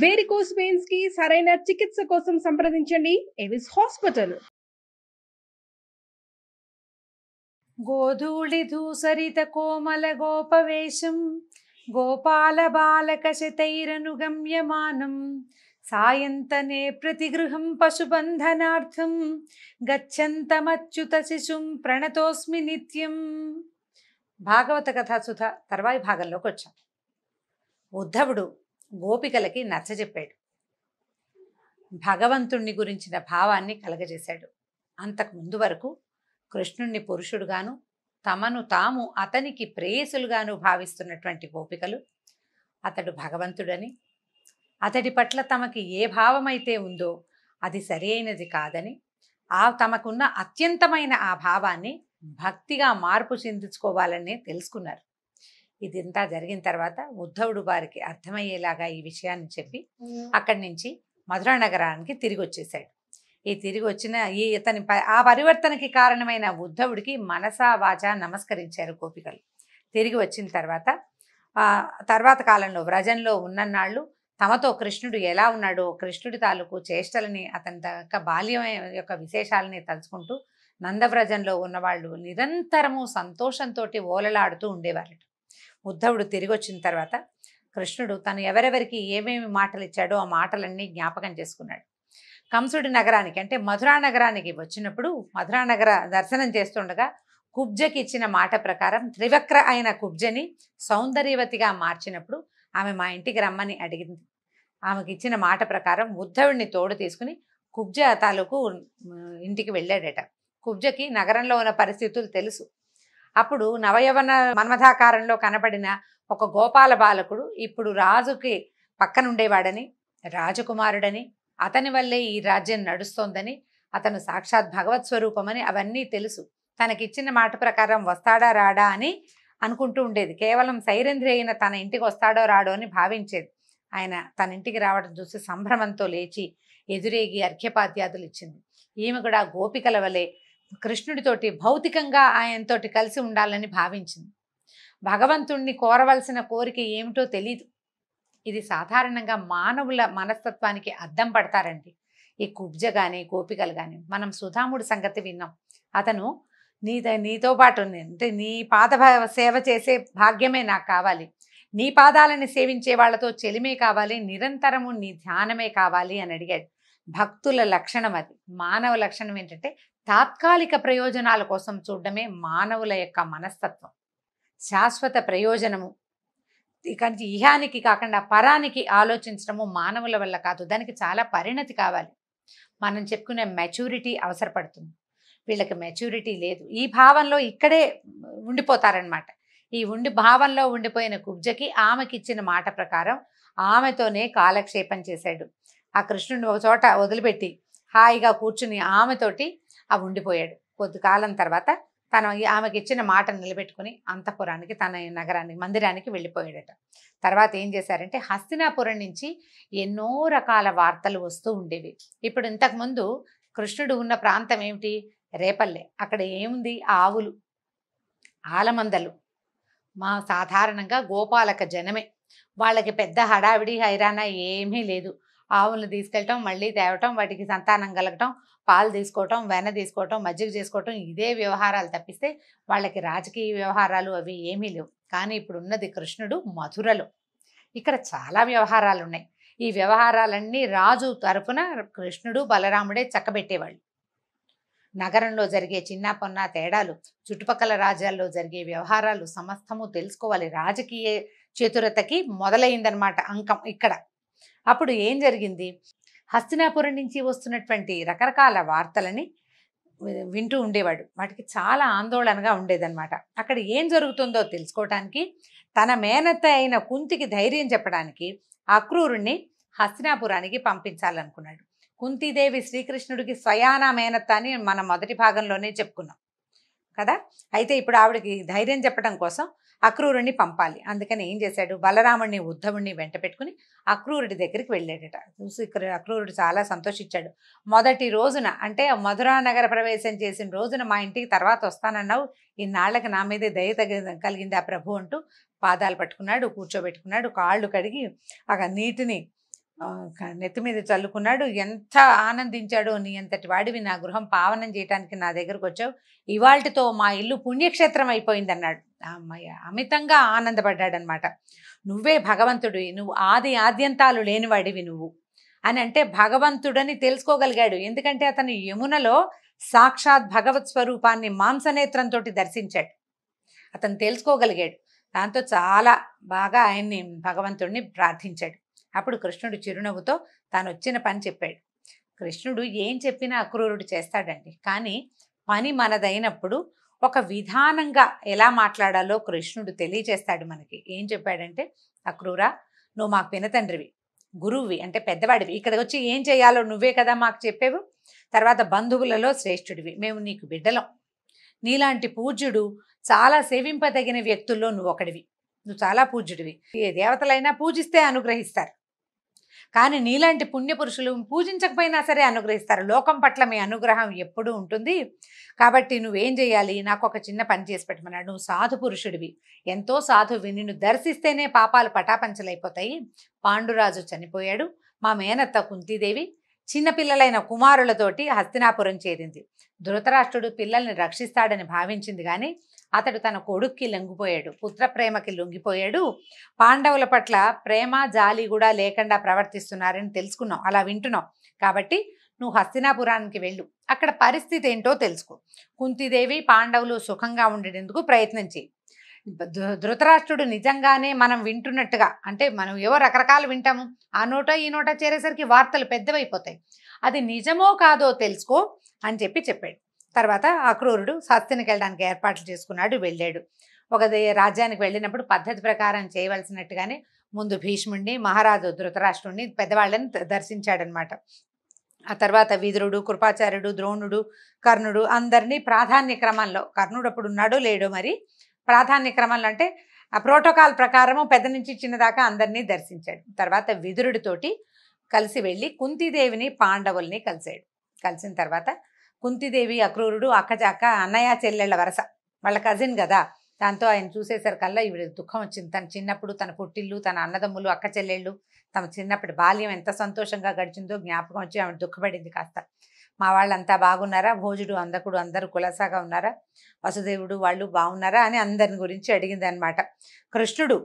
Varicose veins కి సరైన చికిత్స కోసం సంప్రదించండి ఎవిస్ హాస్పిటల్. గోధూళి ధూసరిత కోమల గోపవేశం గోపాల బాలక శతైరనుగమ్యమానం సాయంతనే ప్రతిగృహం పశుబంధనార్థం గచ్చంతమచ్యుత శిశుం ప్రణతోస్మి నిత్యం. భాగవత కథాసుధ తర్వాయి భాగంలోకి వచ్చాం. ఉద్ధవుడు గోపికలకి నచ్చజెప్పాడు, భగవంతుణ్ణి గురించిన భావాన్ని కలగజేశాడు. అంతకు ముందు వరకు కృష్ణుణ్ణి పురుషుడుగాను తమను తాము అతనికి ప్రేయసులుగాను భావిస్తున్నటువంటి గోపికలు అతడు భగవంతుడని, అతడి పట్ల తమకి ఏ భావమైతే ఉందో అది సరి అయినది కాదని, తమకున్న అత్యంతమైన ఆ భావాన్ని భక్తిగా మార్పు చెందించుకోవాలని తెలుసుకున్నారు. ఇదంతా జరిగిన తర్వాత ఉద్ధవుడు వారికి అర్థమయ్యేలాగా ఈ విషయాన్ని చెప్పి అక్కడి నుంచి మధురా నగరానికి తిరిగి వచ్చేసాడు. ఈ తిరిగి వచ్చిన ఆ పరివర్తనకి కారణమైన ఉద్ధవుడికి మనసా వాచా నమస్కరించారు గోపికలు. తిరిగి వచ్చిన తర్వాత కాలంలో వ్రజంలో ఉన్ననాళ్ళు తమతో కృష్ణుడు ఎలా ఉన్నాడో, కృష్ణుడి తాలూకు చేష్టలని, అతని యొక్క బాల్యం యొక్క విశేషాలని తలుచుకుంటూ నందవ్రజంలో ఉన్నవాళ్ళు నిరంతరము సంతోషంతో ఓలలాడుతూ ఉండేవారట. ఉద్ధవుడు తిరిగి వచ్చిన తర్వాత కృష్ణుడు తను ఎవరెవరికి ఏమేమి మాటలు ఇచ్చాడో ఆ మాటలన్నీ జ్ఞాపకం చేసుకున్నాడు. కంసుడి నగరానికి అంటే మధురా నగరానికి వచ్చినప్పుడు మధురా నగర దర్శనం చేస్తుండగా కుబ్జకి ఇచ్చిన మాట ప్రకారం త్రివక్ర అయిన కుబ్జని సౌందర్యవతిగా మార్చినప్పుడు ఆమె మా ఇంటికి రమ్మని అడిగింది. ఆమెకి ఇచ్చిన మాట ప్రకారం ఉద్ధవుడిని తోడు తీసుకుని కుబ్జ తాలూకు ఇంటికి వెళ్ళాడట. కుబ్జకి నగరంలో ఉన్న పరిస్థితులు తెలుసు. అప్పుడు నవయవన మన్మథాకారంలో కనబడిన ఒక గోపాల బాలకుడు ఇప్పుడు రాజుకి పక్కనుండేవాడని, రాజకుమారుడని, అతని వల్లే ఈ రాజ్యం నడుస్తోందని, అతను సాక్షాత్ భగవత్ స్వరూపమని అవన్నీ తెలుసు. తనకిచ్చిన మాట ప్రకారం వస్తాడా రాడా అని అనుకుంటూ ఉండేది. కేవలం సైరంధ్రి అయిన తన ఇంటికి వస్తాడో రాడో అని భావించేది. ఆయన తన ఇంటికి రావడం చూసి సంభ్రమంతో లేచి ఎదురేగి అర్ఘ్యపాద్యాదులు ఇచ్చింది. ఈమె కూడా గోపికల వలె కృష్ణుడితోటి భౌతికంగా ఆయనతోటి కలిసి ఉండాలని భావించింది. భగవంతుణ్ణి కోరవలసిన కోరిక ఏమిటో తెలీదు. ఇది సాధారణంగా మానవుల మనస్తత్వానికి అద్దం పడతారండి ఈ కుబ్జ కానీ గోపికలు కానీ. మనం సుధాముడి సంగతి విన్నాం. అతను నీతో పాటు అంటే నీ పాద సేవ చేసే భాగ్యమే నాకు కావాలి, నీ పాదాలని సేవించే వాళ్ళతో చెలిమే కావాలి, నిరంతరము నీ ధ్యానమే కావాలి అని అడిగాడు. భక్తుల లక్షణం అది. మానవ లక్షణం ఏంటంటే తాత్కాలిక ప్రయోజనాల కోసం చూడడమే మానవుల యొక్క మనస్తత్వం. శాశ్వత ప్రయోజనము ఇక ఇహానికి కాకుండా పరానికి ఆలోచించడము మానవుల వల్ల కాదు. దానికి చాలా పరిణతి కావాలి. మనం చెప్పుకునే మెచ్యూరిటీ అవసరపడుతుంది. వీళ్ళకి మెచ్యూరిటీ లేదు. ఈ భావంలో ఇక్కడే ఉండిపోతారనమాట. ఈ భావంలో ఉండిపోయిన కుబ్జకి ఆమెకి ఇచ్చిన మాట ప్రకారం ఆమెతోనే కాలక్షేపం చేశాడు. ఆ కృష్ణుడిని ఒక చోట వదిలిపెట్టి హాయిగా కూర్చుని ఆమెతోటి ఉండిపోయాడు. కొద్ది కాలం తర్వాత ఆమెకి ఇచ్చిన మాట నిలబెట్టుకుని అంతఃపురానికి, తన నగరానికి, మందిరానికి వెళ్ళిపోయాడట. తర్వాత ఏం చేశారంటే హస్తినాపురం నుంచి ఎన్నో రకాల వార్తలు వస్తూ ఉండేవి. ఇప్పుడు ఇంతకుముందు కృష్ణుడు ఉన్న ప్రాంతం ఏమిటి? రేపల్లె. అక్కడ ఏముంది? ఆవులు, ఆలమందలు. సాధారణంగా గోపాలక జనమే. వాళ్ళకి పెద్ద హడావిడి హైరాణ ఏమీ లేదు. ఆవులను తీసుకెళ్ళటం, మళ్ళీ తేవటం, వాటికి సంతానం కలగటం, పాలు తీసుకోవటం, వెన్న తీసుకోవటం, మజ్జిగ చేసుకోవటం, ఇదే వ్యవహారాలు తప్పిస్తే వాళ్ళకి రాజకీయ వ్యవహారాలు అవి ఏమీ లేవు. కానీ ఇప్పుడు ఉన్నది కృష్ణుడు మధురలో. ఇక్కడ చాలా వ్యవహారాలు ఉన్నాయి. ఈ వ్యవహారాలన్నీ రాజు తరఫున కృష్ణుడు బలరాముడే చక్కబెట్టేవాళ్ళు. నగరంలో జరిగే చిన్న పొన్న తేడాలు, చుట్టుపక్కల రాజ్యాల్లో జరిగే వ్యవహారాలు సమస్తము తెలుసుకోవాలి. రాజకీయ చతురతకి మొదలైందనమాట అంకం ఇక్కడ. అప్పుడు ఏం జరిగింది? హస్తినాపురం నుంచి వస్తున్నటువంటి రకరకాల వార్తలని వింటూ ఉండేవాడు. వాటికి చాలా ఆందోళనగా ఉండేదన్నమాట. అక్కడ ఏం జరుగుతుందో తెలుసుకోవటానికి, తన మేనత్త అయిన కుంతికి ధైర్యం చెప్పడానికి అక్రూరుణ్ణి హస్తినాపురానికి పంపించాలనుకున్నాడు. కుంతీదేవి శ్రీకృష్ణుడికి స్వయానా మేనత్త అని మనం మొదటి భాగంలోనే చెప్పుకున్నాం కదా. అయితే ఇప్పుడు ఆవిడకి ధైర్యం చెప్పడం కోసం అక్రూరుణ్ణి పంపాలి. అందుకని ఏం చేశాడు? బలరాముడిని ఉద్ధవుణ్ణి వెంట పెట్టుకుని అక్రూరుడి దగ్గరికి వెళ్ళాడట. చూసి అక్రూరుడు చాలా సంతోషించాడు. మొదటి రోజున అంటే మధురా నగర ప్రవేశం చేసిన రోజున మా ఇంటికి తర్వాత వస్తానన్నావు, ఇన్నాళ్లకి నా మీదే దయ కలిగింది ఆ ప్రభు అంటూ పాదాలు పట్టుకున్నాడు, కూర్చోబెట్టుకున్నాడు, కాళ్ళు కడిగి ఆ నీటిని నెత్తి మీద చల్లుకున్నాడు. ఎంత ఆనందించాడో, నీ అంతటి వాడివి నా గృహం పావనం చేయటానికి నా దగ్గరకు వచ్చావు, ఇవాల్టితో మా ఇల్లు పుణ్యక్షేత్రం అయిపోయిందన్నాడు. అమ్మయ్య, అమితంగా ఆనందపడ్డాడనమాట. నువ్వే భగవంతుడివి, నువ్వు ఆది ఆద్యంతాలు లేనివాడివి నువ్వు అని అంటే భగవంతుడని తెలుసుకోగలిగాడు. ఎందుకంటే అతను యమునలో సాక్షాత్ భగవత్ స్వరూపాన్ని మాంసనేత్రంతో దర్శించాడు. అతను తెలుసుకోగలిగాడు. దాంతో చాలా బాగా ఆయన్ని భగవంతుడిని ప్రార్థించాడు. అప్పుడు కృష్ణుడు చిరునవ్వుతో తాను వచ్చిన పని చెప్పాడు. కృష్ణుడు ఏం చెప్పినా అక్రూరుడు చేస్తాడండి. కానీ పని మనదైనప్పుడు ఒక విధానంగా ఎలా మాట్లాడాలో కృష్ణుడు తెలియచేస్తాడు మనకి. ఏం చెప్పాడంటే, అక్రూరా, నువ్వు మాకు పినతండ్రివి, గురువువి అంటే పెద్దవాడివి, ఇక్కడికి వచ్చి ఏం చేయాలో నువ్వే కదా మాకు చెప్పేవు. తర్వాత బంధువులలో శ్రేష్ఠుడివి, మేము నీకు బిడ్డలం. నీలాంటి పూజ్యుడు, చాలా సేవింపదగిన వ్యక్తుల్లో నువ్వు ఒకడివి. నువ్వు చాలా పూజ్యుడివి. ఏ దేవతలైనా పూజిస్తే అనుగ్రహిస్తారు, కానీ నీలాంటి పుణ్యపురుషులు పూజించకపోయినా సరే అనుగ్రహిస్తారు. లోకం పట్ల మీ అనుగ్రహం ఎప్పుడూ ఉంటుంది. కాబట్టి నువ్వేం చేయాలి, నాకు ఒక చిన్న పని చేసి పెట్టమన్నాడు. నువ్వు సాధు పురుషుడివి, ఎంతో సాధువి, నిన్ను దర్శిస్తేనే పాపాలు పటాపంచలైపోతాయి. పాండురాజు చనిపోయాడు. మా మేనత్త కుంతీదేవి చిన్నపిల్లలైన కుమారులతోటి హస్తినాపురం చేరింది. ధృతరాష్ట్రుడు పిల్లల్ని రక్షిస్తాడని భావించింది, కానీ అతడు తన కొడుక్కి లొంగిపోయాడు, పుత్రప్రేమకి లొంగిపోయాడు. పాండవుల పట్ల ప్రేమ జాలి కూడా లేకుండా ప్రవర్తిస్తున్నారని తెలుసుకున్నాం, అలా వింటున్నాం. కాబట్టి నువ్వు హస్తినాపురానికి వెళ్ళు, అక్కడ పరిస్థితి ఏంటో తెలుసుకో. కుంతీదేవి పాండవులు సుఖంగా ఉండేందుకు ప్రయత్నం చేయి. ధృతరాష్ట్రుడు నిజంగానే మనం వింటున్నట్టుగా, అంటే మనం ఏవో రకరకాలు వింటాము, ఆ నోట ఈ నోట చేరేసరికి వార్తలు పెద్దవైపోతాయి, అది నిజమో కాదో తెలుసుకో అని చెప్పాడు. తర్వాత అక్రూరుడు హస్తినికి వెళ్ళడానికి ఏర్పాట్లు చేసుకున్నాడు, వెళ్ళాడు. ఒక రాజ్యానికి వెళ్ళినప్పుడు పద్ధతి ప్రకారం చేయవలసినట్టుగానే ముందు భీష్ముడిని, మహారాజు ధృతరాష్ట్రుడిని, పెద్దవాళ్ళని దర్శించాడనమాట. ఆ తర్వాత విదురుడు, కృపాచార్యుడు, ద్రోణుడు, కర్ణుడు అందరినీ ప్రాధాన్య క్రమంలో, కర్ణుడు అప్పుడు ఉన్నాడో లేడో మరి, ప్రాధాన్య క్రమంలో అంటే ఆ ప్రోటోకాల్ ప్రకారము పెద్ద నుంచి చిన్నదాకా అందరినీ దర్శించాడు. తర్వాత విదురుడితోటి కలిసి వెళ్ళి కుంతీదేవిని పాండవుల్ని కలిశాడు. కలిసిన తర్వాత కుంతీదేవి అక్రూరుడు అన్నయ్య చెల్లెళ్ళ వరస, వాళ్ళ కజిన్ కదా, దాంతో ఆయన చూసేసరికల్లా ఈవిడ దుఃఖం వచ్చింది. తన చిన్నప్పుడు తన పుట్టిల్లు, తన అన్నదమ్ములు, అక్క చెల్లెళ్ళు, తమ చిన్నప్పటి బాల్యం ఎంత సంతోషంగా గడిచిందో జ్ఞాపకం వచ్చి ఆవిడ దుఃఖపడింది కాస్త. మా వాళ్ళంతా బాగున్నారా, భోజుడు అందకుడు అందరూ కులసాగా ఉన్నారా, వసుదేవుడు వాళ్ళు బాగున్నారా అని అందరిని గురించి అడిగింది అనమాట. కృష్ణుడు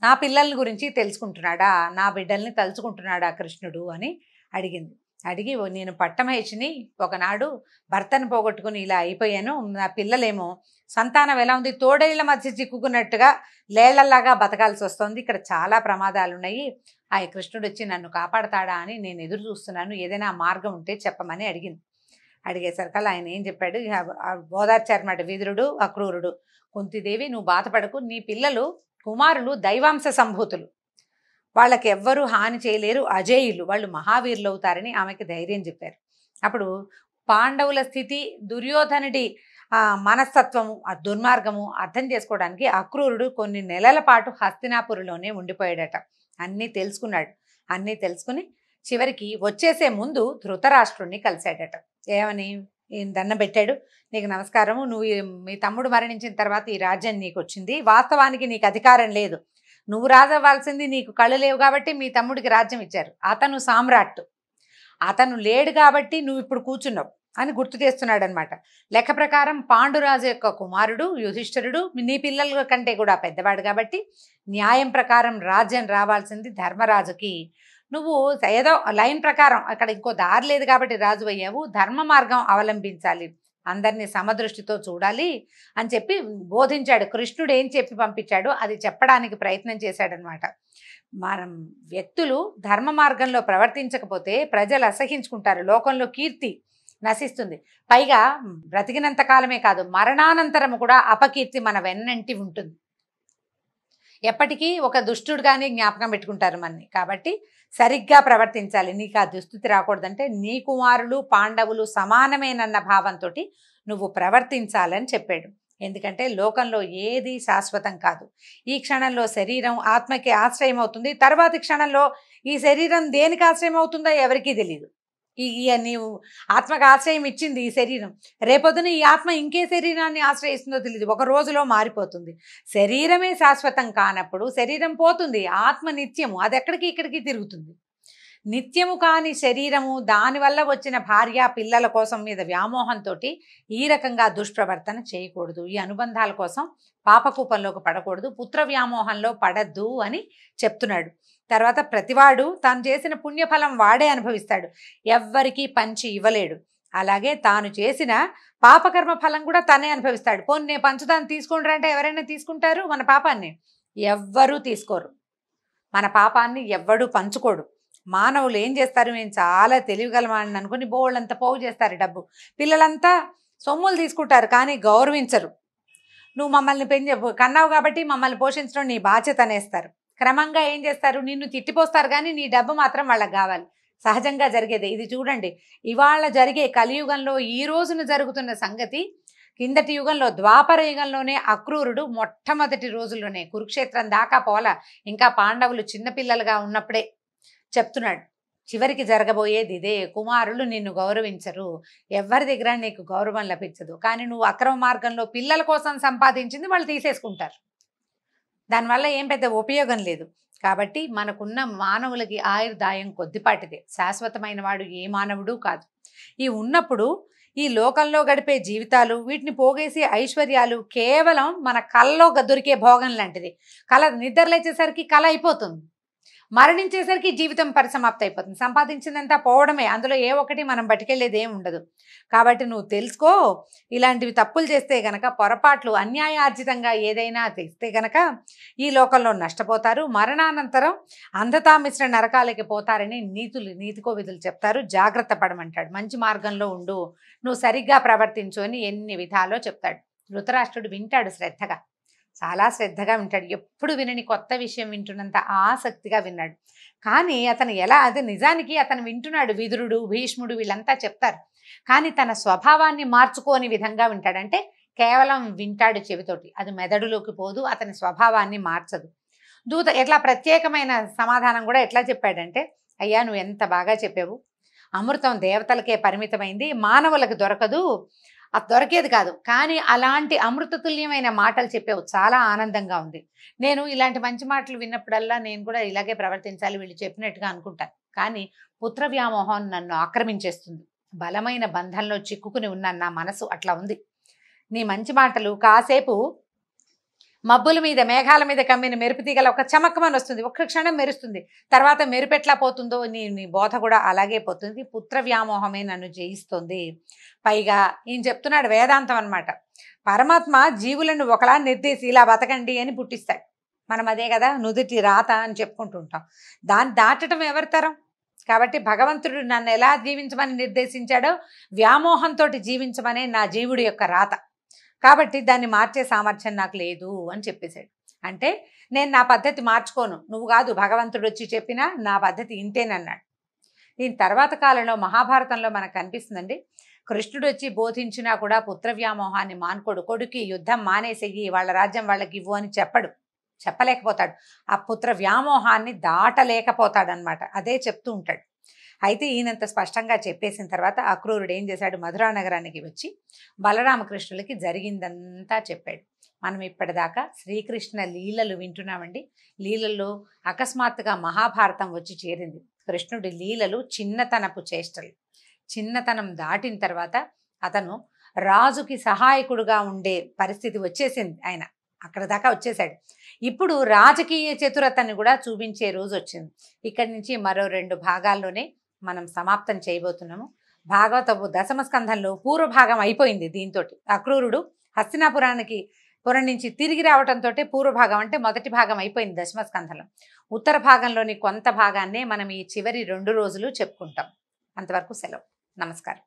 నా పిల్లల గురించి తెలుసుకుంటున్నాడా, నా బిడ్డల్ని తలుచుకుంటున్నాడా కృష్ణుడు అని అడిగింది. అడిగి, నేను పట్టమహేషిని, ఒకనాడు భర్తను పోగొట్టుకుని ఇలా అయిపోయాను, నా పిల్లలేమో సంతానం ఎలా ఉంది, తోడేళ్ల మధ్య చిక్కుకున్నట్టుగా లేళ్లలాగా బతకాల్సి వస్తుంది, ఇక్కడ చాలా ప్రమాదాలు ఉన్నాయి, ఆ కృష్ణుడు వచ్చి నన్ను కాపాడతాడా అని నేను ఎదురు చూస్తున్నాను, ఏదైనా మార్గం ఉంటే చెప్పమని అడిగింది. అడిగేసరికల్లా ఆయన ఏం చెప్పాడు, ఓదార్చారన్నమాట విదురుడు, అక్రూరుడు. కుంతీదేవి, నువ్వు బాధపడకు, నీ పిల్లలు కుమారులు దైవాంశ సంభూతులు, వాళ్ళకి ఎవ్వరూ హాని చేయలేరు, అజేయులు, వాళ్ళు మహావీరులు అవుతారని ఆమెకి ధైర్యం చెప్పారు. అప్పుడు పాండవుల స్థితి, దుర్యోధనుడి మనస్తత్వము, ఆ దుర్మార్గము అర్థం చేసుకోవడానికి అక్రూరుడు కొన్ని నెలల పాటు హస్తినాపురంలోనే ఉండిపోయాడట. అన్నీ తెలుసుకున్నాడు. అన్నీ తెలుసుకుని చివరికి వచ్చేసే ముందు ధృతరాష్ట్రుడిని కలిశాడట. ఏమని దండం పెట్టాడు, నీకు నమస్కారము, నువ్వు మీ తమ్ముడు మరణించిన తర్వాత ఈ రాజ్యం నీకు వచ్చింది, వాస్తవానికి నీకు అధికారం లేదు, నువ్వు రాజవ్వాల్సింది, నీకు కళ్ళు లేవు కాబట్టి మీ తమ్ముడికి రాజ్యం ఇచ్చారు, అతను సామ్రాట్, అతను లేడు కాబట్టి నువ్వు ఇప్పుడు కూర్చున్నావు అని గుర్తు చేస్తున్నాడు అనమాట. లెక్క ప్రకారం పాండురాజు యొక్క కుమారుడు యుధిష్ఠిరుడు నీ పిల్లల కంటే కూడా పెద్దవాడు కాబట్టి న్యాయం ప్రకారం రాజ్యం రావాల్సింది ధర్మరాజుకి, నువ్వు ఏదో లైన్ ప్రకారం, అక్కడ ఇంకో దారి లేదు కాబట్టి రాజు అయ్యావు, ధర్మ మార్గం అవలంబించాలి, అందరినీ సమదృష్టితో చూడాలి అని చెప్పి బోధించాడు. కృష్ణుడు ఏం చెప్పి పంపించాడో అది చెప్పడానికి ప్రయత్నం చేశాడనమాట. మనం వ్యక్తులు ధర్మ మార్గంలో ప్రవర్తించకపోతే ప్రజలు అసహించుకుంటారు, లోకంలో కీర్తి నశిస్తుంది, పైగా బ్రతికినంత కాలమే కాదు మరణానంతరం కూడా అపకీర్తి మన వెన్నంటి ఉంటుంది. ఎప్పటికీ ఒక దుష్టుడుగానే జ్ఞాపకం పెట్టుకుంటారు మనని. కాబట్టి సరిగ్గా ప్రవర్తించాలి, నీకు ఆ దుస్థితి రాకూడదంటే నీ కుమారులు పాండవులు సమానమేనన్న భావంతో నువ్వు ప్రవర్తించాలని చెప్పాడు. ఎందుకంటే లోకంలో ఏది శాశ్వతం కాదు. ఈ క్షణంలో శరీరం ఆత్మకి ఆశ్రయం అవుతుంది, తర్వాతి క్షణంలో ఈ శరీరం దేనికి ఆశ్రయం అవుతుందో ఎవరికీ తెలియదు. నీవు ఆత్మకు ఆశ్రయం ఇచ్చింది ఈ శరీరం, రేపొద్దున ఈ ఆత్మ ఇంకే శరీరాన్ని ఆశ్రయిస్తుందో తెలియదు, ఒక రోజులో మారిపోతుంది. శరీరమే శాశ్వతం కానప్పుడు శరీరం పోతుంది, ఆత్మ నిత్యము, అది ఎక్కడికి ఇక్కడికి తిరుగుతుంది. నిత్యము కాని శరీరము, దానివల్ల వచ్చిన భార్య పిల్లల కోసం మీద వ్యామోహంతో ఈ రకంగా దుష్ప్రవర్తన చేయకూడదు, ఈ అనుబంధాల కోసం పాపకూపంలోకి పడకూడదు, పుత్ర వ్యామోహంలో పడద్దు అని చెప్తున్నాడు. తర్వాత ప్రతివాడు తాను చేసిన పుణ్యఫలం వాడే అనుభవిస్తాడు, ఎవ్వరికీ పంచి ఇవ్వలేడు. అలాగే తాను చేసిన పాపకర్మ ఫలం కూడా తనే అనుభవిస్తాడు. పోనీ నేను పంచుతాను తీసుకుంటారు అంటే ఎవరైనా తీసుకుంటారు? మన పాపాన్ని ఎవ్వరూ తీసుకోరు, మన పాపాన్ని ఎవ్వడూ పంచుకోడు. మానవులు ఏం చేస్తారు, మేము చాలా తెలివిగలమని అనుకుని బోళ్ళంతా పోగు చేస్తారు డబ్బు. పిల్లలంతా సొమ్ములు తీసుకుంటారు కానీ గౌరవించరు. నువ్వు మమ్మల్ని కన్నావు కాబట్టి మమ్మల్ని పోషించడం నీ బాధ్యత అనేస్తారు. క్రమంగా ఏం చేస్తారు, నిన్ను తిట్టిపోస్తారు కానీ నీ డబ్బు మాత్రం వాళ్ళకి కావాలి. సహజంగా జరిగేదే ఇది. చూడండి, ఇవాళ జరిగే కలియుగంలో ఈ రోజున జరుగుతున్న సంగతి కిందటి యుగంలో ద్వాపర యుగంలోనే అక్రూరుడు మొట్టమొదటి రోజుల్లోనే కురుక్షేత్రం దాకా పోల, ఇంకా పాండవులు చిన్నపిల్లలుగా ఉన్నప్పుడే చెప్తున్నాడు, చివరికి జరగబోయేది ఇదే. కుమారులు నిన్ను గౌరవించరు, ఎవరి దగ్గర నీకు గౌరవం లభించదు. కానీ నువ్వు అక్రమ మార్గంలో పిల్లల కోసం సంపాదించింది వాళ్ళు తీసేసుకుంటారు, దానివల్ల ఏం పెద్ద ఉపయోగం లేదు. కాబట్టి మనకున్న మానవులకి ఆయుర్దాయం కొద్దిపాటిదే, శాశ్వతమైన వాడు ఏ మానవుడు కాదు. ఈ ఉన్నప్పుడు ఈ లోకంలో గడిపే జీవితాలు, వీటిని పోగేసే ఐశ్వర్యాలు కేవలం మన కళ్ళలో దొరికే భోగం లాంటిది. కళ నిద్రలేచేసరికి కళ అయిపోతుంది, మరణించేసరికి జీవితం పరిసమాప్తి అయిపోతుంది. సంపాదించిందంతా పోవడమే, అందులో ఏ ఒక్కటి మనం బతికెళ్ళేది ఏమి ఉండదు. కాబట్టి నువ్వు తెలుసుకో, ఇలాంటివి తప్పులు చేస్తే గనక, పొరపాట్లు అన్యాయార్జితంగా ఏదైనా తెస్తే గనక ఈ లోకంలో నష్టపోతారు, మరణానంతరం అంధతా మిశ్ర నరకాలకి పోతారని నీతికో విధులు చెప్తారు. జాగ్రత్త పడమంటాడు, మంచి మార్గంలో ఉండు, నువ్వు సరిగ్గా ప్రవర్తించు అని ఎన్ని విధాలో చెప్తాడు. ధృతరాష్ట్రుడు వింటాడు శ్రద్ధగా, చాలా శ్రద్ధగా వింటాడు. ఎప్పుడు వినని కొత్త విషయం వింటున్నంత ఆసక్తిగా విన్నాడు. కానీ అతను అది నిజానికి అతను వింటున్నాడు, విదురుడు భీష్ముడు వీళ్ళంతా చెప్తారు, కానీ తన స్వభావాన్ని మార్చుకోని విధంగా వింటాడు. అంటే కేవలం వింటాడు చెవితోటి, అది మెదడులోకి పోదు, అతని స్వభావాన్ని మార్చదు. దూత ఎట్లా ప్రత్యేకమైన సమాధానం కూడా ఎట్లా చెప్పాడంటే, అయ్యా నువ్వు ఎంత బాగా చెప్పావు, అమృతం దేవతలకే పరిమితమైంది, మానవులకు దొరకదు, అది దొరికేది కాదు, కానీ అలాంటి అమృతతుల్యమైన మాటలు చెప్పావు, చాలా ఆనందంగా ఉంది. నేను ఇలాంటి మంచి మాటలు విన్నప్పుడల్లా నేను కూడా ఇలాగే ప్రవర్తించాలి వీళ్ళు చెప్పినట్టుగా అనుకుంటాను. కానీ పుత్ర వ్యామోహం నన్ను ఆక్రమించేస్తుంది, బలమైన బంధంలో చిక్కుకుని ఉన్నాను, నా మనసు అట్లా ఉంది. నీ మంచి మాటలు కాసేపు మబ్బుల మీద మేఘాల మీద కమ్మిన మెరుపు తీగల ఒక చమకమని వస్తుంది, ఒక్క క్షణం మెరుస్తుంది, తర్వాత మెరుపెట్లా పోతుందో నీ బోధ కూడా అలాగే పోతుంది. పుత్ర వ్యామోహమే నన్ను జయిస్తుంది. పైగా ఈయన చెప్తున్నాడు వేదాంతం అన్నమాట. పరమాత్మ జీవులను ఒకలా నిర్దేశి ఇలా బతకండి అని పుట్టిస్తాడు. మనం అదే కదా నుదుటి రాత అని చెప్పుకుంటుంటాం, దాన్ని దాటడం ఎవరి తరం? కాబట్టి భగవంతుడు నన్ను ఎలా జీవించమని నిర్దేశించాడో వ్యామోహంతో జీవించమనే నా జీవుడి యొక్క రాత. కాబట్టి దాన్ని మార్చే సామర్థ్యం నాకు లేదు అని చెప్పేశాడు. అంటే నేను నా పద్ధతి మార్చుకోను, నువ్వు కాదు భగవంతుడు వచ్చి చెప్పినా నా పద్ధతి ఇంతేనన్నాడు. దీని తర్వాత కాలంలో మహాభారతంలో మనకు కనిపిస్తుందండి, కృష్ణుడు వచ్చి బోధించినా కూడా పుత్ర వ్యామోహాన్ని మానుకోడు. కొడుకి యుద్ధం మానేసేయి, వాళ్ళ రాజ్యం వాళ్ళకి ఇవ్వు అని చెప్పలేకపోతాడు. ఆ పుత్ర వ్యామోహాన్ని దాటలేకపోతాడనమాట, అదే చెప్తూ ఉంటాడు. అయితే ఈయనంత స్పష్టంగా చెప్పేసిన తర్వాత అక్రూరుడు ఏం చేశాడు, మధురా నగరానికి వచ్చి బలరామకృష్ణులకి జరిగిందంతా చెప్పాడు. మనం ఇప్పటిదాకా శ్రీకృష్ణ లీలలు వింటున్నామండి. లీలల్లో అకస్మాత్తుగా మహాభారతం వచ్చి చేరింది. కృష్ణుడి లీలలు చిన్నతనపు చేష్టలు. చిన్నతనం దాటిన తర్వాత అతను రాజుకి సహాయకుడుగా ఉండే పరిస్థితి వచ్చేసింది, ఆయన అక్కడ దాకా వచ్చేసాడు. ఇప్పుడు రాజకీయ చతురతని కూడా చూపించే రోజు వచ్చింది. ఇక్కడి నుంచి మరో 2 భాగాల్లోనే మనం సమాప్తం చేయబోతున్నాము. భాగవతపు దశమ స్కంధంలో పూర్వభాగం అయిపోయింది. దీంతో అక్రూరుడు హస్తినాపురం నుంచి తిరిగి రావడంతో పూర్వభాగం అంటే మొదటి భాగం అయిపోయింది దశమ స్కంధంలో. ఉత్తర భాగంలోని కొంత భాగాన్నే మనం ఈ చివరి 2 రోజులు చెప్పుకుంటాం. అంతవరకు సెలవు. నమస్కారం.